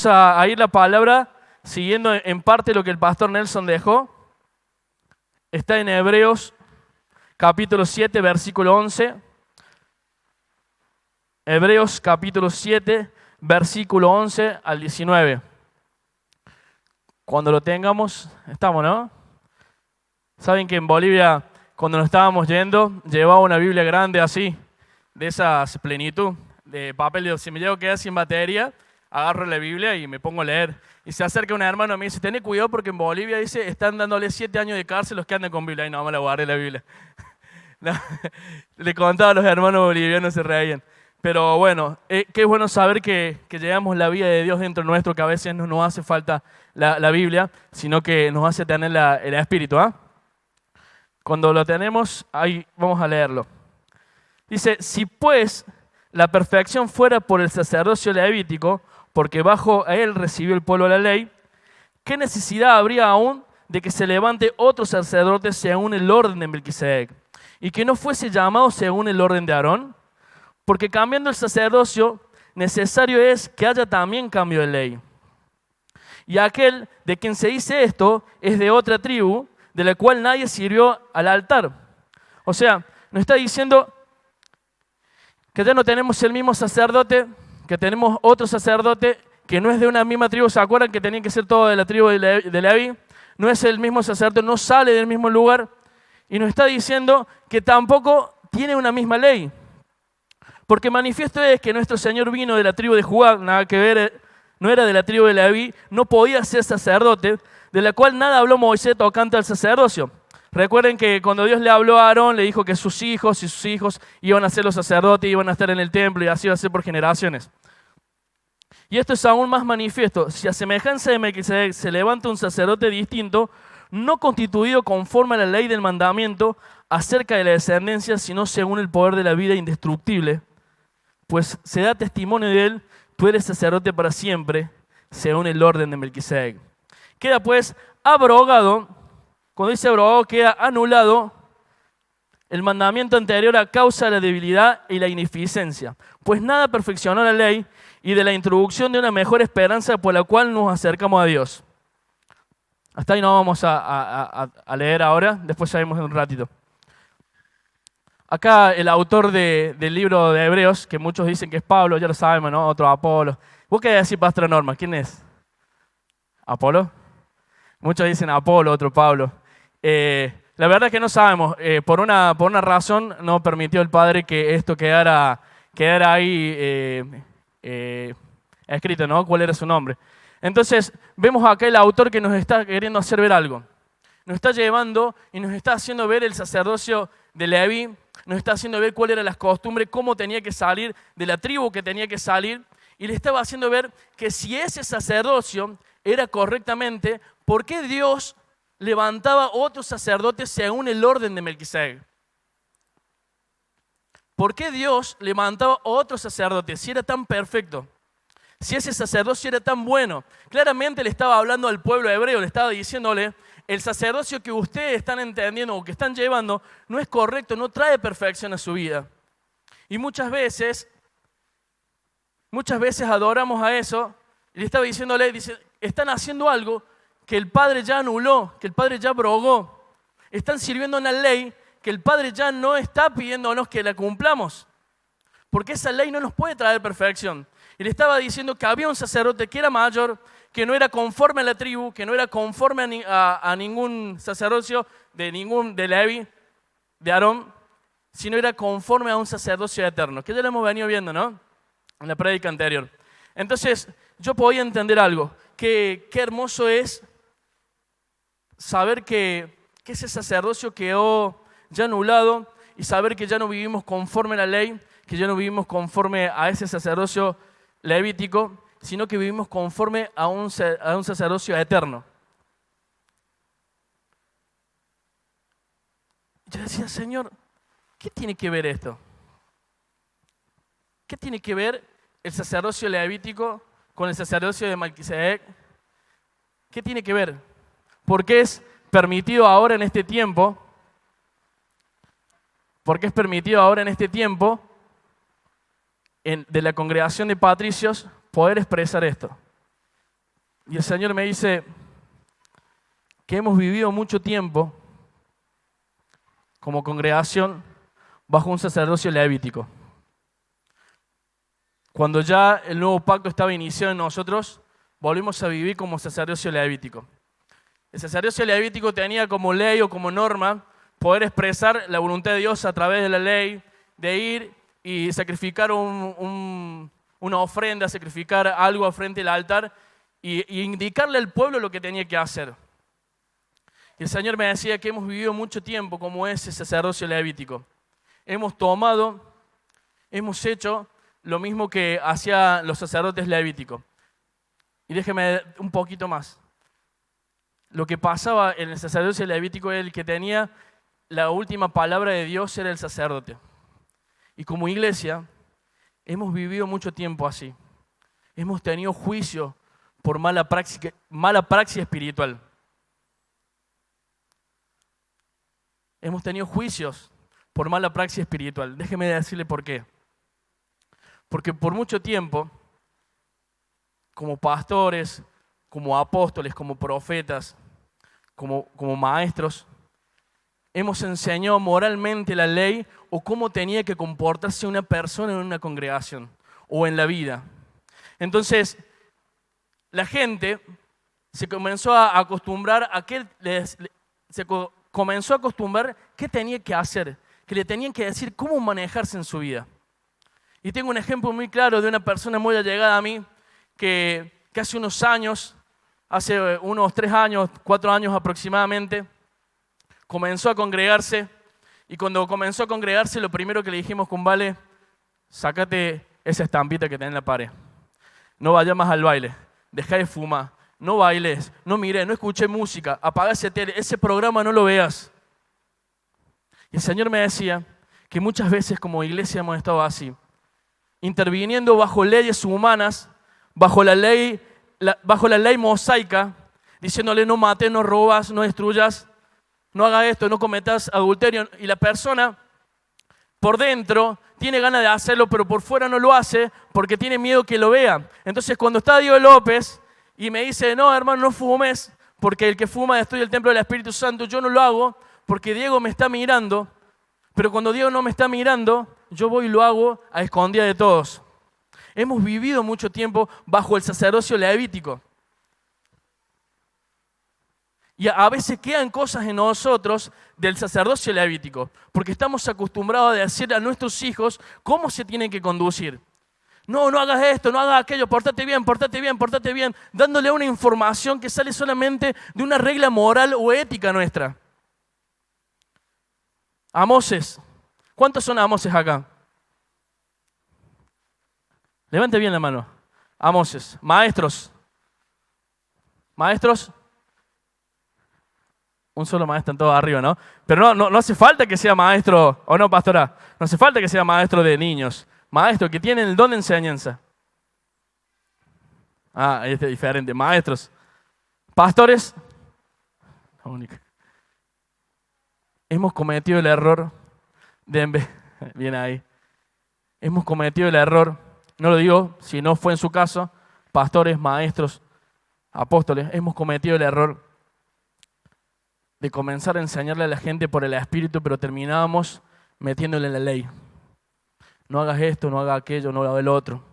A ir la palabra siguiendo en parte lo que el pastor Nelson dejó. Está en Hebreos capítulo 7, versículo 11. Hebreos capítulo 7, versículo 11 al 19. Cuando lo tengamos, estamos, ¿no? Saben que en Bolivia, cuando nos estábamos yendo, llevaba una Biblia grande así, de esa plenitud, de papel. Si me llego a quedar sin batería, agarro la Biblia y me pongo a leer. Y se acerca un hermano a mí y dice, ten cuidado porque en Bolivia, dice, están dándole 7 años de cárcel los que andan con Biblia. Y no, me la guardé la Biblia. No, le contaba a los hermanos bolivianos, se reían. Pero bueno, qué bueno saber que llevamos la vida de Dios dentro nuestro, que a veces no nos hace falta la Biblia, sino que nos hace tener el Espíritu. Cuando lo tenemos, ahí vamos a leerlo. Dice, si pues la perfección fuera por el sacerdocio levítico, porque bajo él recibió el pueblo la ley, ¿qué necesidad habría aún de que se levante otro sacerdote según el orden de Melquisedec, y que no fuese llamado según el orden de Aarón? Porque cambiando el sacerdocio, necesario es que haya también cambio de ley. Y aquel de quien se dice esto es de otra tribu, de la cual nadie sirvió al altar. O sea, nos está diciendo que ya no tenemos el mismo sacerdote, que tenemos otro sacerdote que no es de una misma tribu. ¿Se acuerdan que tenían que ser todos de la tribu de Leví? No es el mismo sacerdote, no sale del mismo lugar. Y nos está diciendo que tampoco tiene una misma ley. Porque manifiesto es que nuestro Señor vino de la tribu de Judá, nada que ver, no era de la tribu de Leví, no podía ser sacerdote, de la cual nada habló Moisés tocante al sacerdocio. Recuerden que cuando Dios le habló a Aarón, le dijo que sus hijos iban a ser los sacerdotes, iban a estar en el templo y así iba a ser por generaciones. Y esto es aún más manifiesto. Si a semejanza de Melquisedec se levanta un sacerdote distinto, no constituido conforme a la ley del mandamiento acerca de la descendencia, sino según el poder de la vida indestructible, pues se da testimonio de él, tú eres sacerdote para siempre, según el orden de Melquisedec. Queda pues abrogado. Cuando dice abrogado, queda anulado el mandamiento anterior a causa de la debilidad y la ineficiencia. Pues nada perfeccionó la ley y de la introducción de una mejor esperanza por la cual nos acercamos a Dios. Hasta ahí no vamos a leer ahora, después sabemos en un ratito. Acá el autor del libro de Hebreos, que muchos dicen que es Pablo, ya lo sabemos, ¿no? Otro Apolo. ¿Vos qué decís, Pastora Norma? ¿Quién es? ¿Apolo? Muchos dicen Apolo, otro Pablo. La verdad es que no sabemos. Por una razón no permitió el Padre que esto quedara ahí escrito, ¿no? ¿Cuál era su nombre? Entonces, vemos acá el autor que nos está queriendo hacer ver algo. Nos está llevando y nos está haciendo ver el sacerdocio de Leví, nos está haciendo ver cuáles eran las costumbres, cómo tenía que salir, de la tribu que tenía que salir, y le estaba haciendo ver que si ese sacerdocio era correctamente, ¿por qué Dios levantaba otros sacerdotes según el orden de Melquisedec? ¿Por qué Dios levantaba otros sacerdotes si era tan perfecto? Si ese sacerdocio era tan bueno. Claramente le estaba hablando al pueblo hebreo, le estaba diciéndole, el sacerdocio que ustedes están entendiendo o que están llevando no es correcto, no trae perfección a su vida. Y muchas veces adoramos a eso y le estaba diciéndole, dice, están haciendo algo que el Padre ya anuló, que el Padre ya abrogó. Están sirviendo una ley que el Padre ya no está pidiéndonos que la cumplamos. Porque esa ley no nos puede traer perfección. Y le estaba diciendo que había un sacerdote que era mayor, que no era conforme a la tribu, que no era conforme a ningún sacerdocio de Leví, de Aarón, sino era conforme a un sacerdocio eterno, que ya lo hemos venido viendo, ¿no? En la prédica anterior. Entonces, yo podía entender algo, que qué hermoso es saber que ese sacerdocio quedó ya anulado y saber que ya no vivimos conforme a la ley, que ya no vivimos conforme a ese sacerdocio levítico, sino que vivimos conforme a un sacerdocio eterno. Yo decía, Señor, ¿qué tiene que ver esto? ¿Qué tiene que ver el sacerdocio levítico con el sacerdocio de Melquisedec? ¿Qué tiene que ver? Porque es permitido ahora en este tiempo, de la congregación de patricios poder expresar esto. Y el Señor me dice que hemos vivido mucho tiempo como congregación bajo un sacerdocio levítico. Cuando ya el nuevo pacto estaba iniciado en nosotros, volvimos a vivir como sacerdocio levítico. El sacerdocio levítico tenía como ley o como norma poder expresar la voluntad de Dios a través de la ley, de ir y sacrificar una ofrenda, sacrificar algo frente al altar y indicarle al pueblo lo que tenía que hacer. Y el Señor me decía que hemos vivido mucho tiempo como ese sacerdocio levítico. Hemos hecho lo mismo que hacían los sacerdotes levíticos. Y déjeme un poquito más. Lo que pasaba en el sacerdocio levítico era el que tenía la última palabra de Dios, era el sacerdote. Y como iglesia, hemos vivido mucho tiempo así. Hemos tenido juicio por mala praxis espiritual. Hemos tenido juicios por mala praxis espiritual. Déjeme decirle por qué. Porque por mucho tiempo, como pastores, como apóstoles, como profetas, como maestros, hemos enseñado moralmente la ley o cómo tenía que comportarse una persona en una congregación o en la vida. Entonces, la gente se comenzó a acostumbrar a qué tenía que hacer, que le tenían que decir cómo manejarse en su vida. Y tengo un ejemplo muy claro de una persona muy allegada a mí que hace unos años, hace unos 3 años, 4 años aproximadamente, comenzó a congregarse. Y cuando comenzó a congregarse, lo primero que le dijimos con Vale, sácate esa estampita que tenés en la pared. No vayas más al baile, dejá de fumar, no bailes, no mires, no escuches música, apaga ese tele, ese programa no lo veas. Y el Señor me decía que muchas veces como iglesia hemos estado así, interviniendo bajo leyes humanas, bajo la ley mosaica, diciéndole no mates, no robas, no destruyas, no hagas esto, no cometas adulterio. Y la persona por dentro tiene ganas de hacerlo, pero por fuera no lo hace porque tiene miedo que lo vean. Entonces cuando está Diego López y me dice, no hermano, no fumes, porque el que fuma destruye el templo del Espíritu Santo, yo no lo hago porque Diego me está mirando, pero cuando Diego no me está mirando, yo voy y lo hago a escondidas de todos. Hemos vivido mucho tiempo bajo el sacerdocio levítico. Y a veces quedan cosas en nosotros del sacerdocio levítico, porque estamos acostumbrados a decir a nuestros hijos cómo se tienen que conducir. No hagas esto, no hagas aquello, pórtate bien, pórtate bien, pórtate bien, dándole una información que sale solamente de una regla moral o ética nuestra. Amoses. ¿Cuántos son Amoses acá? Levante bien la mano. Amoses. Maestros. Maestros. Un solo maestro en todo arriba, ¿no? Pero no hace falta que sea maestro, o no, pastora. No hace falta que sea maestro de niños. Maestro que tiene el don de enseñanza. Ah, este es diferente. Maestros. Pastores. La única. Hemos cometido el error de... Bien ahí. Hemos cometido el error, no lo digo si no fue en su caso, pastores, maestros, apóstoles, hemos cometido el error de comenzar a enseñarle a la gente por el Espíritu, pero terminábamos metiéndole en la ley. No hagas esto, no hagas aquello, no hagas el otro.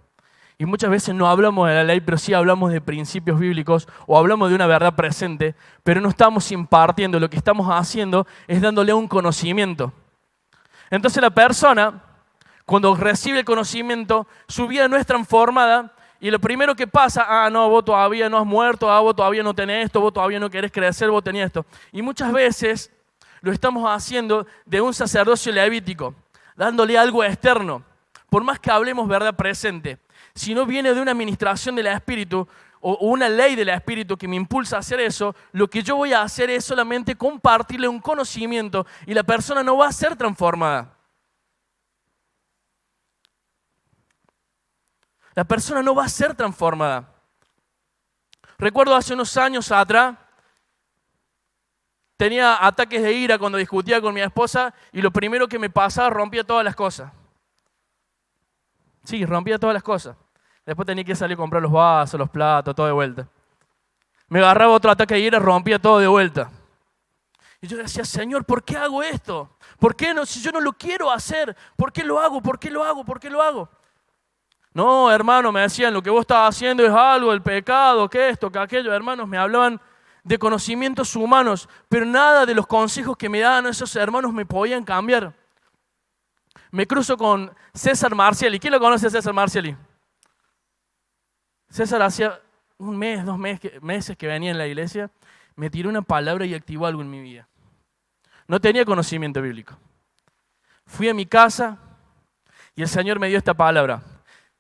Y muchas veces no hablamos de la ley, pero sí hablamos de principios bíblicos o hablamos de una verdad presente, pero no estamos impartiendo, lo que estamos haciendo es dándole un conocimiento. Entonces la persona, cuando recibe el conocimiento, su vida no es transformada y lo primero que pasa, no, vos todavía no has muerto, vos todavía no tenés esto, vos todavía no querés crecer, vos tenés esto. Y muchas veces lo estamos haciendo de un sacerdocio levítico, dándole algo externo, por más que hablemos verdad presente. Si no viene de una administración del Espíritu o una ley del Espíritu que me impulsa a hacer eso, lo que yo voy a hacer es solamente compartirle un conocimiento y la persona no va a ser transformada. La persona no va a ser transformada. Recuerdo hace unos años atrás, tenía ataques de ira cuando discutía con mi esposa y lo primero que me pasaba, rompía todas las cosas. Sí, rompía todas las cosas. Después tenía que salir a comprar los vasos, los platos, todo de vuelta. Me agarraba otro ataque de ira, rompía todo de vuelta. Y yo decía, Señor, ¿por qué hago esto? ¿Por qué no? Si yo no lo quiero hacer, ¿por qué lo hago? ¿Por qué lo hago? ¿Por qué lo hago? No, hermano, me decían, lo que vos estás haciendo es algo, el pecado, que esto, que aquello. Hermanos, me hablaban de conocimientos humanos, pero nada de los consejos que me daban esos hermanos me podían cambiar. Me cruzo con César Marciali. ¿Quién lo conoce a César Marciali? César hacía un mes, 2 meses que venía en la iglesia, me tiró una palabra y activó algo en mi vida. No tenía conocimiento bíblico. Fui a mi casa y el Señor me dio esta palabra,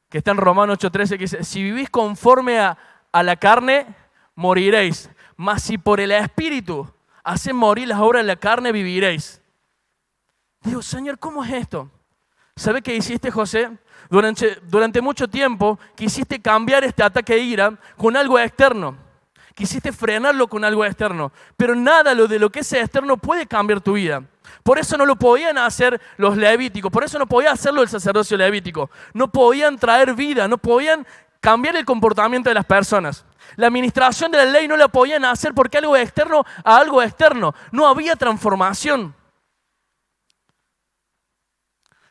que está en Romanos 8:13, que dice, si vivís conforme a la carne, moriréis. Mas si por el Espíritu hacen morir las obras de la carne, viviréis. Digo, Señor, ¿cómo es esto? ¿Sabe qué hiciste, José? Durante mucho tiempo quisiste cambiar este ataque de ira con algo externo. Quisiste frenarlo con algo externo. Pero nada de lo que es externo puede cambiar tu vida. Por eso no lo podían hacer los levíticos. Por eso no podía hacerlo el sacerdocio levítico. No podían traer vida. No podían cambiar el comportamiento de las personas. La administración de la ley no la podían hacer porque algo externo a algo externo. No había transformación.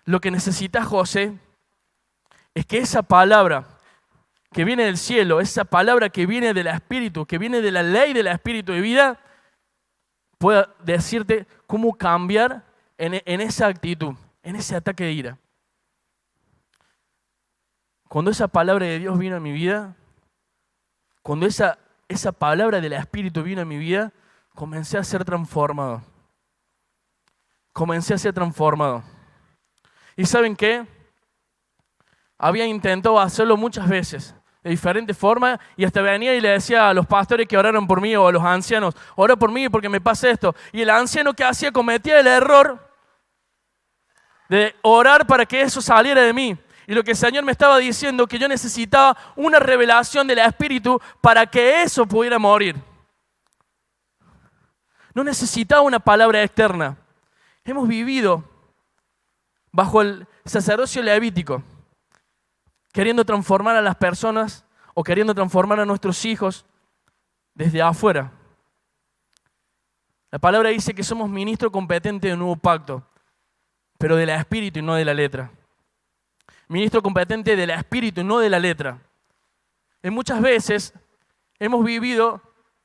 Lo que necesita José es que esa palabra que viene del cielo, esa palabra que viene del Espíritu, que viene de la ley del Espíritu de vida, pueda decirte cómo cambiar en esa actitud, en ese ataque de ira. Cuando esa palabra de Dios vino a mi vida, cuando esa palabra del Espíritu vino a mi vida, comencé a ser transformado. Comencé a ser transformado. ¿Y saben qué? Había intentado hacerlo muchas veces, de diferentes formas, y hasta venía y le decía a los pastores que oraron por mí o a los ancianos, ora por mí porque me pasa esto. Y el anciano que hacía cometía el error de orar para que eso saliera de mí. Y lo que el Señor me estaba diciendo, que yo necesitaba una revelación del Espíritu para que eso pudiera morir. No necesitaba una palabra externa. Hemos vivido bajo el sacerdocio levítico, queriendo transformar a las personas o queriendo transformar a nuestros hijos desde afuera. La palabra dice que somos ministros competentes del nuevo pacto, pero del Espíritu y no de la letra. Ministro competente del Espíritu y no de la letra. Y muchas veces hemos vivido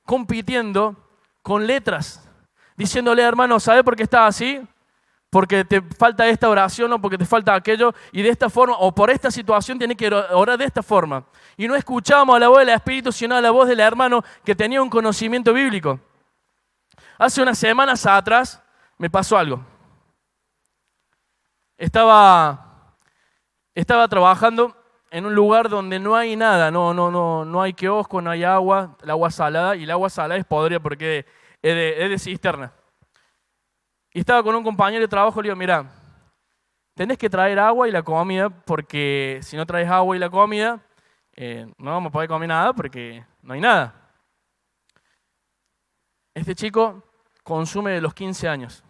compitiendo con letras, diciéndole, hermano, ¿sabe por qué estás así? Porque te falta esta oración o porque te falta aquello, y de esta forma, o por esta situación tienes que orar de esta forma. Y no escuchamos a la voz del Espíritu, sino a la voz del hermano que tenía un conocimiento bíblico. Hace unas semanas atrás me pasó algo. Estaba trabajando en un lugar donde no hay nada, no hay kiosco, no hay agua, el agua salada, y el agua salada es podrida porque es de cisterna. Y estaba con un compañero de trabajo, le digo, mira, tenés que traer agua y la comida, porque si no traes agua y la comida, no vamos a poder comer nada porque no hay nada. Este chico consume de los 15 años,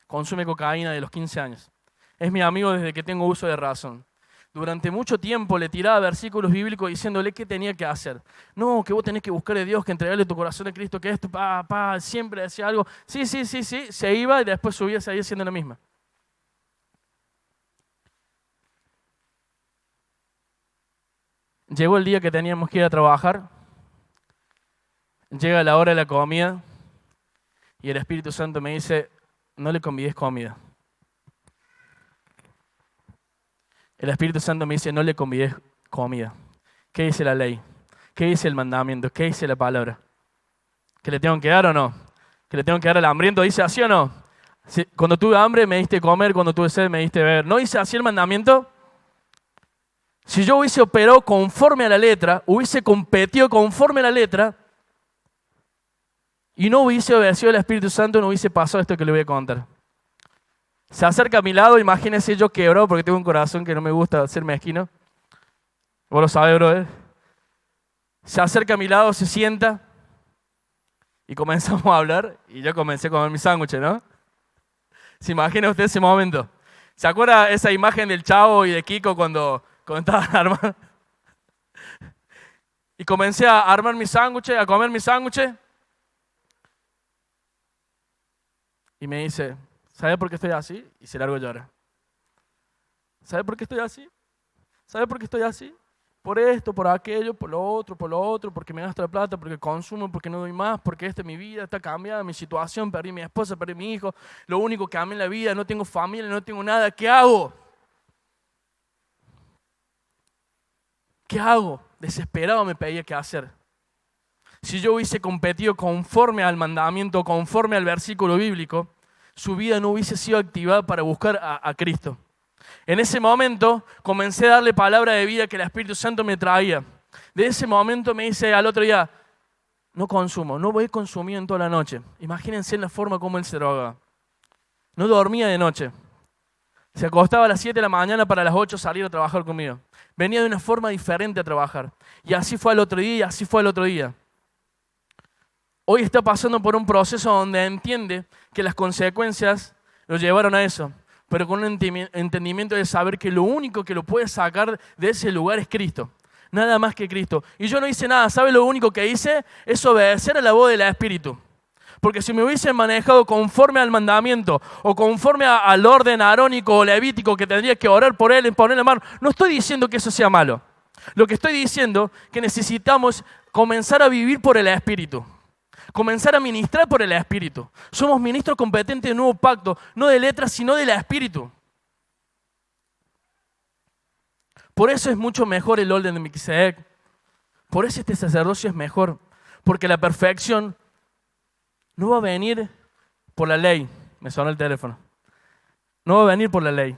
consume cocaína de los 15 años. Es mi amigo desde que tengo uso de razón. Durante mucho tiempo le tiraba versículos bíblicos diciéndole qué tenía que hacer. No, que vos tenés que buscar a Dios, que entregarle tu corazón a Cristo, que esto, siempre decía algo. Sí, se iba y después subía, seguía haciendo lo mismo. Llegó el día que teníamos que ir a trabajar. Llega la hora de la comida y el Espíritu Santo me dice, no le convides comida. El Espíritu Santo me dice, no le convides comida. ¿Qué dice la ley? ¿Qué dice el mandamiento? ¿Qué dice la palabra? ¿Que le tengo que dar o no? ¿Que le tengo que dar al hambriento? ¿Dice así o no? Cuando tuve hambre me diste comer, cuando tuve sed me diste beber. ¿No dice así el mandamiento? Si yo hubiese operado conforme a la letra, hubiese competido conforme a la letra, y no hubiese obedecido al Espíritu Santo, no hubiese pasado esto que le voy a contar. Se acerca a mi lado, imagínense yo quebrado porque tengo un corazón que no me gusta ser mezquino. Vos lo sabés, brother. Se acerca a mi lado, se sienta y comenzamos a hablar y yo comencé a comer mi sándwich, ¿no? ¿Se imagina usted ese momento? ¿Se acuerda esa imagen del Chavo y de Kiko cuando estaban armados? Y comencé a armar mi sándwich, a comer mi sándwich. Y me dice, ¿sabe por qué estoy así? Y se largó a llorar. ¿Sabe por qué estoy así? ¿Sabe por qué estoy así? Por esto, por aquello, por lo otro, porque me gasto la plata, porque consumo, porque no doy más, porque esta es mi vida, está cambiada, mi situación, perdí mi esposa, perdí mi hijo, lo único que amé en la vida, no tengo familia, no tengo nada, ¿qué hago? ¿Qué hago? Desesperado me pedía qué hacer. Si yo hubiese competido conforme al mandamiento, conforme al versículo bíblico, su vida no hubiese sido activada para buscar a Cristo. En ese momento comencé a darle palabra de vida que el Espíritu Santo me traía. De ese momento me dice al otro día, no consumo, no voy a consumir en toda la noche. Imagínense en la forma como él se drogaba. No dormía de noche. Se acostaba a las 7 de la mañana para las 8 salir a trabajar conmigo. Venía de una forma diferente a trabajar. Y así fue al otro día, y así fue al otro día. Hoy está pasando por un proceso donde entiende que las consecuencias lo llevaron a eso, pero con un entendimiento de saber que lo único que lo puede sacar de ese lugar es Cristo. Nada más que Cristo. Y yo no hice nada. ¿Sabe lo único que hice? Es obedecer a la voz del Espíritu. Porque si me hubiesen manejado conforme al mandamiento o conforme al orden arónico o levítico que tendría que orar por él y ponerle mano, no estoy diciendo que eso sea malo. Lo que estoy diciendo es que necesitamos comenzar a vivir por el Espíritu. Comenzar a ministrar por el Espíritu. Somos ministros competentes del nuevo pacto, no de letras, sino del Espíritu. Por eso es mucho mejor el orden de Melquisedec. Por eso este sacerdocio es mejor. Porque la perfección no va a venir por la ley. Me sonó el teléfono. No va a venir por la ley.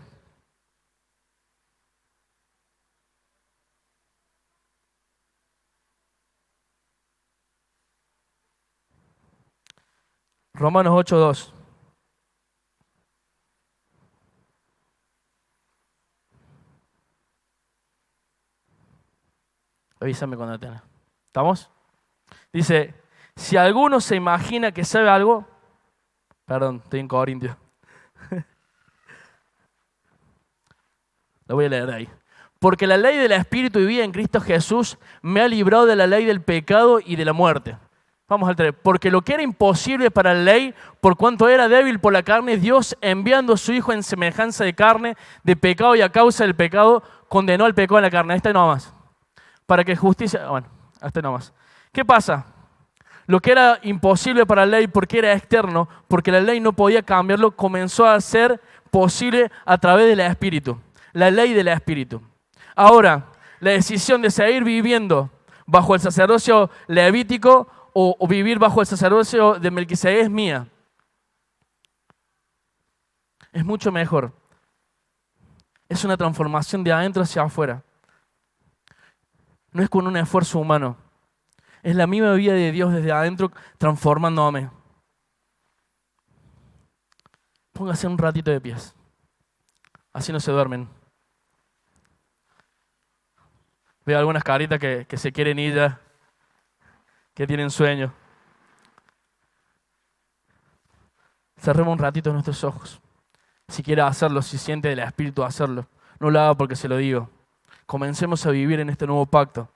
Romanos 8:2. Avísame cuando tengas. ¿Estamos? Dice, si alguno se imagina que sabe algo, perdón, estoy en Corintios. Lo voy a leer de ahí. Porque la ley del Espíritu y vida en Cristo Jesús me ha librado de la ley del pecado y de la muerte. Vamos al 3. Porque lo que era imposible para la ley, por cuanto era débil por la carne, Dios, enviando a su Hijo en semejanza de carne, de pecado y a causa del pecado, condenó al pecado en la carne. Este nomás. Para que justicia... Bueno, este nomás. ¿Qué pasa? Lo que era imposible para la ley porque era externo, porque la ley no podía cambiarlo, comenzó a ser posible a través del Espíritu. La ley del Espíritu. Ahora, la decisión de seguir viviendo bajo el sacerdocio levítico o vivir bajo el sacerdocio de Melquisedec es mía. Es mucho mejor. Es una transformación de adentro hacia afuera. No es con un esfuerzo humano. Es la misma vida de Dios desde adentro transformándome. Póngase un ratito de pies. Así no se duermen. Veo algunas caritas que se quieren ir ya, que tienen sueño. Cerremos un ratito nuestros ojos. Si quiere hacerlo, si siente del Espíritu hacerlo. No lo haga porque se lo digo. Comencemos a vivir en este nuevo pacto.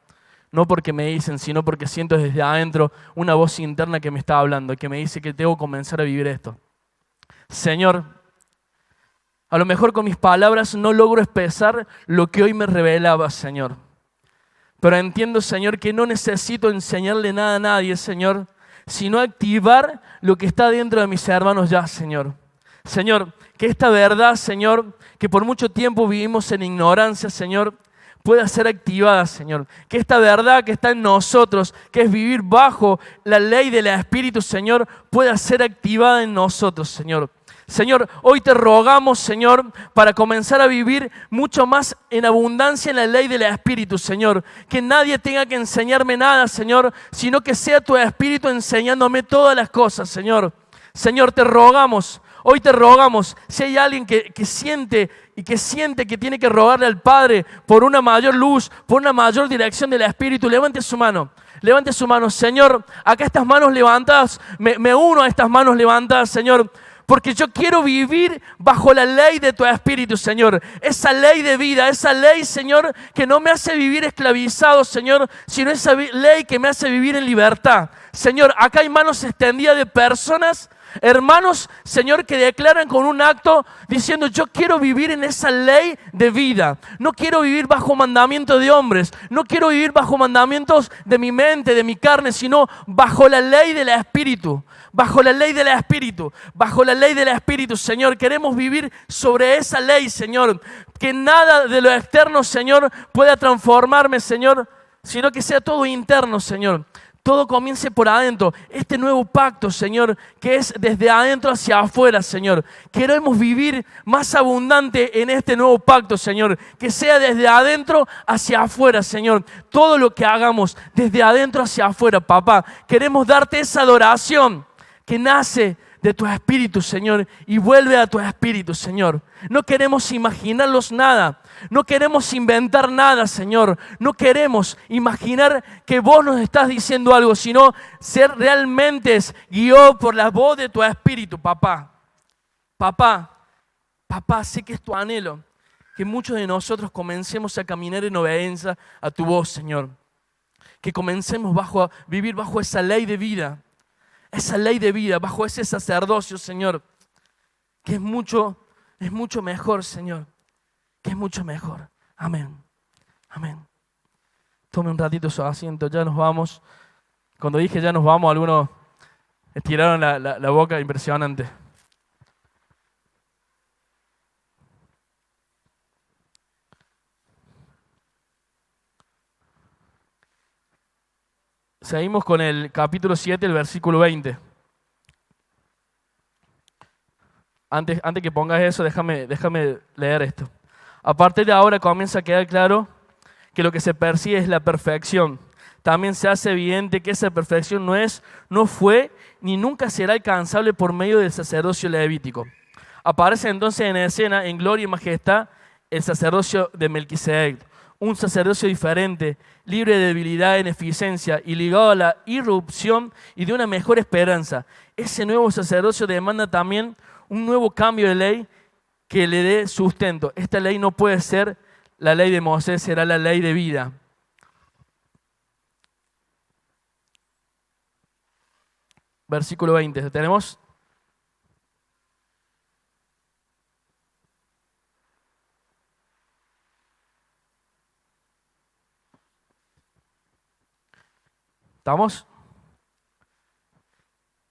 No porque me dicen, sino porque siento desde adentro una voz interna que me está hablando, que me dice que tengo que comenzar a vivir esto. Señor, a lo mejor con mis palabras no logro expresar lo que hoy me revelaba, Señor. Pero entiendo, Señor, que no necesito enseñarle nada a nadie, Señor, sino activar lo que está dentro de mis hermanos ya, Señor. Señor, que esta verdad, Señor, que por mucho tiempo vivimos en ignorancia, Señor, pueda ser activada, Señor. Que esta verdad que está en nosotros, que es vivir bajo la ley del Espíritu, Señor, pueda ser activada en nosotros, Señor. Señor, hoy te rogamos, Señor, para comenzar a vivir mucho más en abundancia en la ley del Espíritu, Señor. Que nadie tenga que enseñarme nada, Señor, sino que sea tu Espíritu enseñándome todas las cosas, Señor. Señor, te rogamos. Hoy te rogamos, si hay alguien que siente que tiene que rogarle al Padre por una mayor luz, por una mayor dirección del Espíritu, levante su mano. Levante su mano. Señor, acá estas manos levantadas, me uno a estas manos levantadas, Señor, Porque yo quiero vivir bajo la ley de tu Espíritu, Señor. Esa ley de vida, esa ley, Señor, que no me hace vivir esclavizado, Señor, sino esa ley que me hace vivir en libertad. Señor, acá hay manos extendidas de personas, hermanos, Señor, que declaran con un acto diciendo: yo quiero vivir en esa ley de vida. No quiero vivir bajo mandamientos de hombres. No quiero vivir bajo mandamientos de mi mente, de mi carne, sino bajo la ley del Espíritu. Bajo la ley del Espíritu, bajo la ley del Espíritu, Señor. Queremos vivir sobre esa ley, Señor. Que nada de lo externo, Señor, pueda transformarme, Señor, sino que sea todo interno, Señor. Todo comience por adentro. Este nuevo pacto, Señor, que es desde adentro hacia afuera, Señor. Queremos vivir más abundante en este nuevo pacto, Señor. Que sea desde adentro hacia afuera, Señor. Todo lo que hagamos desde adentro hacia afuera, papá. Queremos darte esa adoración que nace de tu Espíritu, Señor, y vuelve a tu Espíritu, Señor. No queremos imaginarlos nada. No queremos inventar nada, Señor. No queremos imaginar que vos nos estás diciendo algo, sino ser realmente guiado por la voz de tu Espíritu, papá. Papá, sé que es tu anhelo que muchos de nosotros comencemos a caminar en obediencia a tu voz, Señor. Que comencemos a vivir bajo esa ley de vida. Esa ley de vida, bajo ese sacerdocio, Señor, que es mucho mejor, Señor, que es mucho mejor. Amén, amén. Tome un ratito su asiento, ya nos vamos. Cuando dije ya nos vamos, algunos estiraron la boca, impresionante. Seguimos con el capítulo 7, el versículo 20. Antes que pongas eso, déjame leer esto. A partir de ahora comienza a quedar claro que lo que se persigue es la perfección. También se hace evidente que esa perfección no fue ni nunca será alcanzable por medio del sacerdocio levítico. Aparece entonces en escena, en gloria y majestad, el sacerdocio de Melquisedec. Un sacerdocio diferente, libre de debilidad, ineficiencia y ligado a la irrupción y de una mejor esperanza. Ese nuevo sacerdocio demanda también un nuevo cambio de ley que le dé sustento. Esta ley no puede ser la ley de Moisés, será la ley de vida. Versículo 20, ¿lo tenemos? ¿Estamos?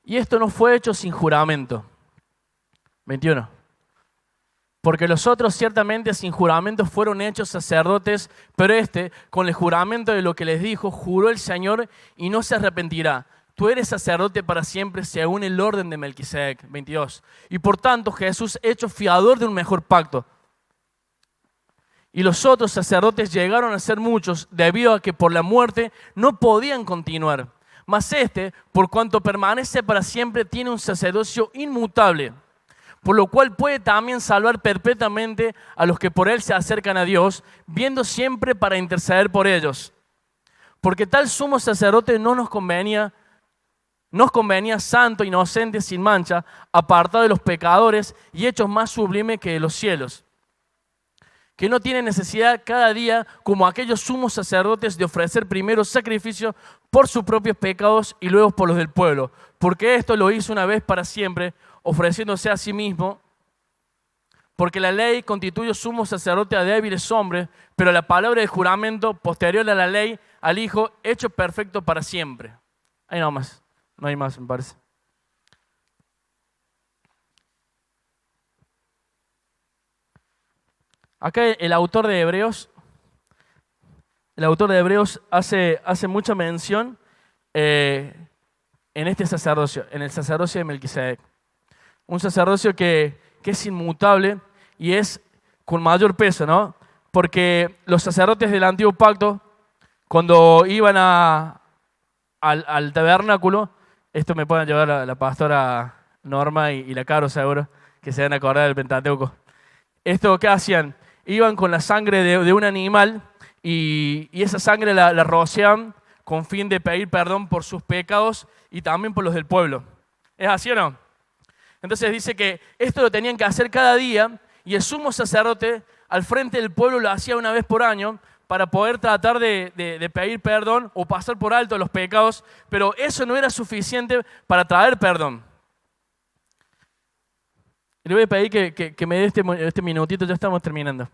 Y esto no fue hecho sin juramento. 21. Porque los otros ciertamente sin juramento fueron hechos sacerdotes, pero con el juramento de lo que les dijo, juró el Señor y no se arrepentirá. Tú eres sacerdote para siempre según el orden de Melquisedec. 22. Y por tanto Jesús hecho fiador de un mejor pacto. Y los otros sacerdotes llegaron a ser muchos debido a que por la muerte no podían continuar. Mas por cuanto permanece para siempre, tiene un sacerdocio inmutable, por lo cual puede también salvar perpetuamente a los que por él se acercan a Dios, viendo siempre para interceder por ellos. Porque tal sumo sacerdote nos convenía santo, inocente, sin mancha, apartado de los pecadores y hechos más sublime que de los cielos, que no tiene necesidad cada día, como aquellos sumos sacerdotes, de ofrecer primero sacrificio por sus propios pecados y luego por los del pueblo, porque esto lo hizo una vez para siempre, ofreciéndose a sí mismo, porque la ley constituye sumo sacerdote a débiles hombres, pero la palabra del juramento posterior a la ley, al Hijo, hecho perfecto para siempre. Ahí no más, no hay más, me parece. Acá el autor de Hebreos hace mucha mención en este sacerdocio, en el sacerdocio de Melquisedec. Un sacerdocio que es inmutable y es con mayor peso, ¿no? Porque los sacerdotes del antiguo pacto, cuando iban al tabernáculo, esto me pueden llevar a la pastora Norma y la Caro seguro, que se van a acordar del Pentateuco. Esto, ¿qué hacían? Iban con la sangre de un animal y esa sangre la rociaban con fin de pedir perdón por sus pecados y también por los del pueblo. ¿Es así o no? Entonces dice que esto lo tenían que hacer cada día y el sumo sacerdote al frente del pueblo lo hacía una vez por año para poder tratar de pedir perdón o pasar por alto los pecados, pero eso no era suficiente para traer perdón. Y le voy a pedir que me dé este minutito, ya estamos terminando.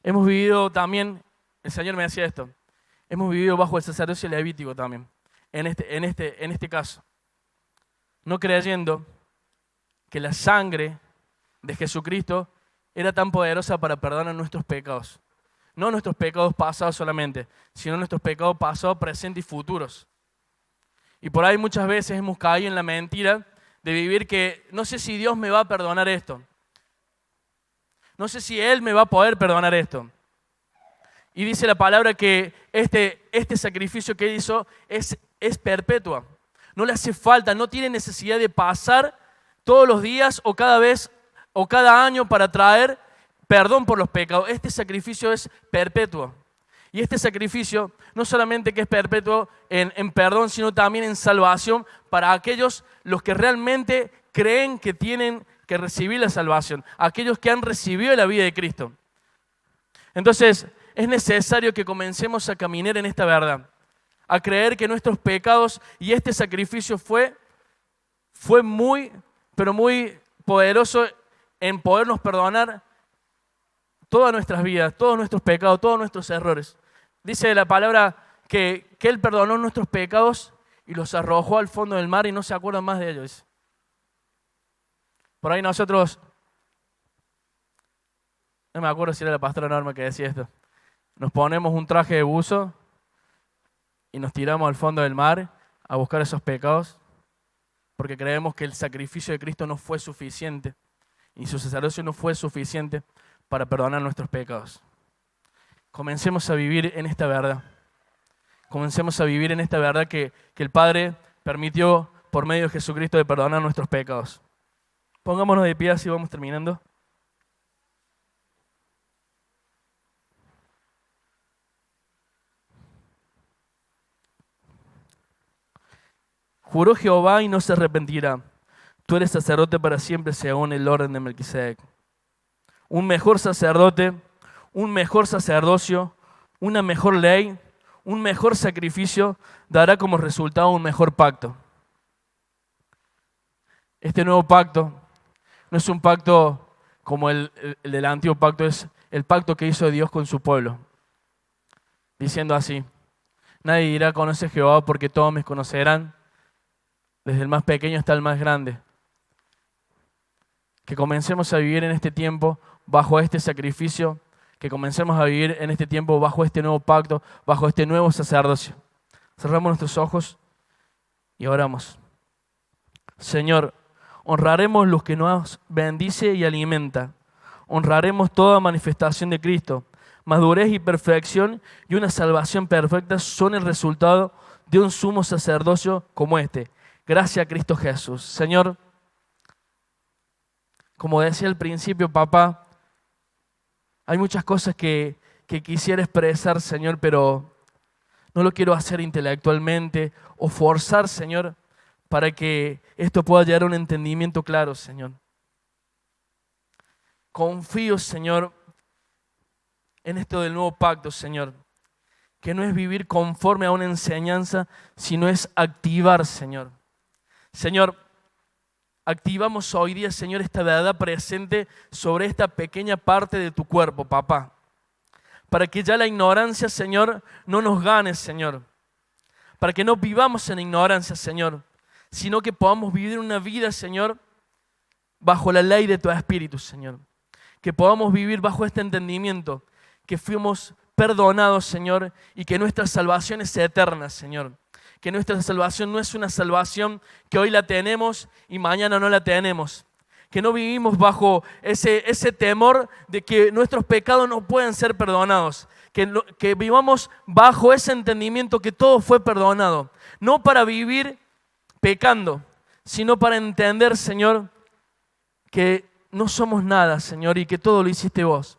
Hemos vivido también, el Señor me decía esto, hemos vivido bajo el sacerdocio levítico también, en este caso. No creyendo que la sangre de Jesucristo era tan poderosa para perdonar nuestros pecados. No nuestros pecados pasados solamente, sino nuestros pecados pasados, presentes y futuros. Y por ahí muchas veces hemos caído en la mentira de vivir que no sé si Dios me va a perdonar esto. No sé si Él me va a poder perdonar esto. Y dice la palabra que este sacrificio que Él hizo es perpetua. No le hace falta, no tiene necesidad de pasar todos los días o cada vez o cada año para traer perdón por los pecados. Este sacrificio es perpetuo. Y este sacrificio no solamente que es perpetuo en perdón, sino también en salvación para aquellos los que realmente creen que tienen que recibir la salvación, aquellos que han recibido la vida de Cristo. Entonces, es necesario que comencemos a caminar en esta verdad, a creer que nuestros pecados y este sacrificio fue muy, pero muy poderoso en podernos perdonar todas nuestras vidas, todos nuestros pecados, todos nuestros errores. Dice la palabra que Él perdonó nuestros pecados y los arrojó al fondo del mar y no se acuerdan más de ellos. Por ahí nosotros, no me acuerdo si era la pastora Norma que decía esto, nos ponemos un traje de buzo y nos tiramos al fondo del mar a buscar esos pecados porque creemos que el sacrificio de Cristo no fue suficiente y su sacerdocio no fue suficiente para perdonar nuestros pecados. Comencemos a vivir en esta verdad. Comencemos a vivir en esta verdad que el Padre permitió por medio de Jesucristo de perdonar nuestros pecados. Pongámonos de pie, así vamos terminando. Juró Jehová y no se arrepentirá. Tú eres sacerdote para siempre según el orden de Melquisedec. Un mejor sacerdote, un mejor sacerdocio, una mejor ley, un mejor sacrificio dará como resultado un mejor pacto. Este nuevo pacto no es un pacto como el del antiguo pacto, es el pacto que hizo Dios con su pueblo. Diciendo así, nadie dirá conoce a Jehová porque todos me conocerán, desde el más pequeño hasta el más grande. Que comencemos a vivir en este tiempo bajo este sacrificio, que comencemos a vivir en este tiempo bajo este nuevo pacto, bajo este nuevo sacerdocio. Cerramos nuestros ojos y oramos. Señor, honraremos los que nos bendice y alimenta. Honraremos toda manifestación de Cristo. Madurez y perfección y una salvación perfecta son el resultado de un sumo sacerdocio como este. Gracias a Cristo Jesús. Señor, como decía al principio, papá, hay muchas cosas que quisiera expresar, Señor, pero no lo quiero hacer intelectualmente o forzar, Señor, para que esto pueda llegar a un entendimiento claro, Señor. Confío, Señor, en esto del nuevo pacto, Señor, que no es vivir conforme a una enseñanza, sino es activar, Señor. Señor, activamos hoy día, Señor, esta verdad presente sobre esta pequeña parte de tu cuerpo, papá. Para que ya la ignorancia, Señor, no nos gane, Señor. Para que no vivamos en ignorancia, Señor, sino que podamos vivir una vida, Señor, bajo la ley de tu Espíritu, Señor. Que podamos vivir bajo este entendimiento, que fuimos perdonados, Señor, y que nuestra salvación es eterna, Señor. Que nuestra salvación no es una salvación que hoy la tenemos y mañana no la tenemos. Que no vivimos bajo ese temor de que nuestros pecados no pueden ser perdonados. Que vivamos bajo ese entendimiento que todo fue perdonado. No para vivir pecando, sino para entender, Señor, que no somos nada, Señor, y que todo lo hiciste vos.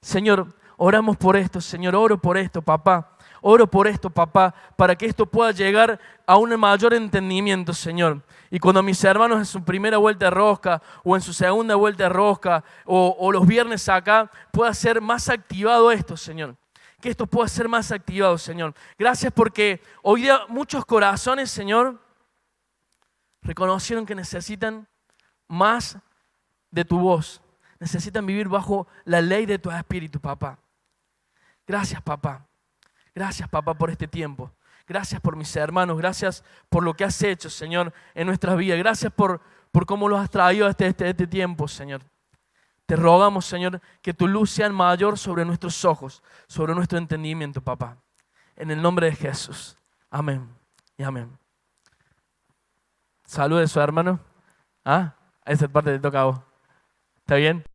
Señor, oramos por esto, Señor, oro por esto, papá. Oro por esto, papá, para que esto pueda llegar a un mayor entendimiento, Señor. Y cuando mis hermanos en su primera vuelta de rosca o en su segunda vuelta de rosca o los viernes acá, pueda ser más activado esto, Señor. Que esto pueda ser más activado, Señor. Gracias porque hoy día muchos corazones, Señor, reconocieron que necesitan más de tu voz. Necesitan vivir bajo la ley de tu espíritu, papá. Gracias, papá. Gracias, papá, por este tiempo. Gracias por mis hermanos. Gracias por lo que has hecho, Señor, en nuestras vidas. Gracias por cómo los has traído a este tiempo, Señor. Te rogamos, Señor, que tu luz sea mayor sobre nuestros ojos, sobre nuestro entendimiento, papá. En el nombre de Jesús. Amén y amén. Salude a su hermano. ¿Ah? Esa parte te toca a vos. ¿Está bien?